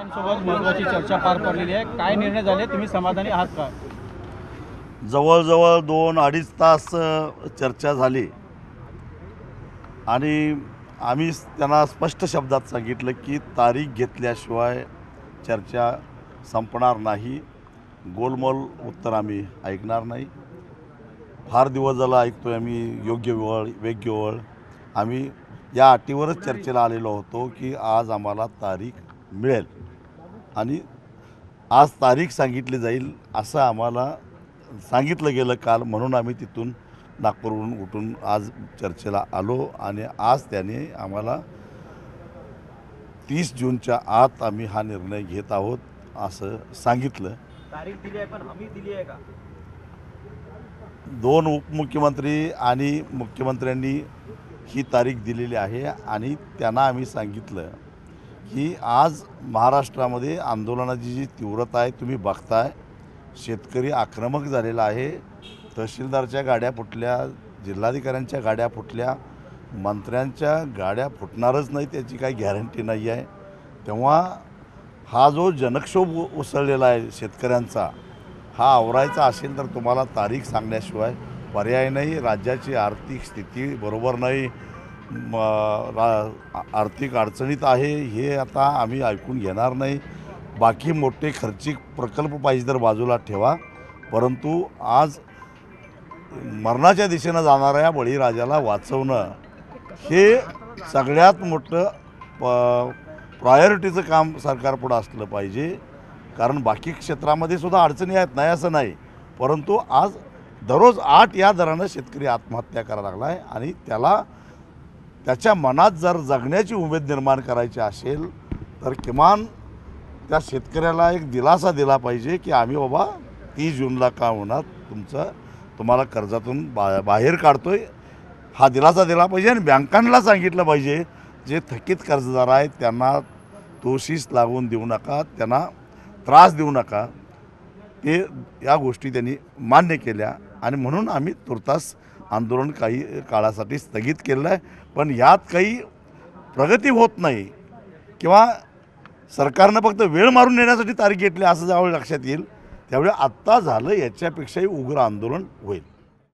शेतकऱ्यांसोबत महत्त्वाची चर्चा पार पडलेली आहे. काय निर्णय झाले, तुम्ही समाधानी आहात का? जवळजवळ 2-2.5 तास चर्चा झाली आणि आम्ही त्यांना स्पष्ट शब्दात सांगितलं की तारीख घेतल्याशिवाय चर्चा संपणार नाही. गोलमोल उत्तर आम्ही ऐकणार नाही. फार दिवस झाला ऐकतोय आम्ही योग्य वेळ. आम्ही या अटीवरच चर्चेला आलेलो होतो की आज आम्हाला तारीख मिळेल आणि आज तारीख सांगितली जाईल असं आम्हाला सांगितलं गेलं काल. म्हणून आम्ही तिथून नागपूरवरून उठून आज चर्चेला आलो आणि आज त्याने आम्हाला 30 जूनच्या आत आम्ही हा निर्णय घेत आहोत असं सांगितलं. तारीख दिली आहे पण हमी दिली आहे का? 2 उपमुख्यमंत्री आणि मुख्यमंत्र्यांनी ही तारीख दिलेली आहे आणि त्यांना आम्ही सांगितलं की आज महाराष्ट्रामध्ये आंदोलनाची जी तीव्रता आहे तुम्ही बघताय. शेतकरी आक्रमक झालेला आहे. तहसीलदारच्या गाड्या फुटल्या, जिल्हाधिकाऱ्यांच्या गाड्या फुटल्या, मंत्र्यांच्या गाड्या फुटणारच नाही त्याची काही गॅरंटी नाही आहे. तेव्हा हा जो जनक्षोभ उसळलेला आहे शेतकऱ्यांचा, हा आवरायचा असेल तर तुम्हाला तारीख सांगण्याशिवाय पर्याय नाही. राज्याची आर्थिक स्थिती बरोबर नाही, आर्थिक अडचणीत आहे हे आता आम्ही ऐकून घेणार नाही. बाकी मोठे खर्चिक प्रकल्प पाहिजे तर बाजूला ठेवा, परंतु आज मरणाच्या दिशेनं जाणाऱ्या बळीराजाला वाचवणं हे सगळ्यात मोठं प्रायोरिटीचं काम सरकारपुढं असलं पाहिजे. कारण बाकी क्षेत्रामध्ये सुद्धा अडचणी आहेत, नाही असं नाही, परंतु आज दररोज 8 या दरानं शेतकरी आत्महत्या करायला लागला आहे आणि त्याच्या मनात जर जगण्याची उमेद निर्माण करायची असेल तर किमान त्या शेतकऱ्याला एक दिलासा दिला पाहिजे की आम्ही बाबा 30 जूनला का होणार तुम्हाला कर्जातून बाहेर काढतोय, हा दिलासा दिला पाहिजे. आणि बँकांना सांगितलं पाहिजे जे थकीत कर्जदार आहेत त्यांना दोषीस लागून देऊ नका, त्यांना त्रास देऊ नका. ते या गोष्टी त्यांनी मान्य केल्या आणि म्हणून आम्ही तुर्तास आंदोलन काही काळासाठी स्थगित केलं आहे. पण यात काही प्रगती होत नाही किंवा सरकारनं फक्त वेळ मारून नेण्यासाठी तारीख घेतली असं ज्यावेळी लक्षात येईल त्यावेळी आत्ता झालं याच्यापेक्षाही उग्र आंदोलन होईल.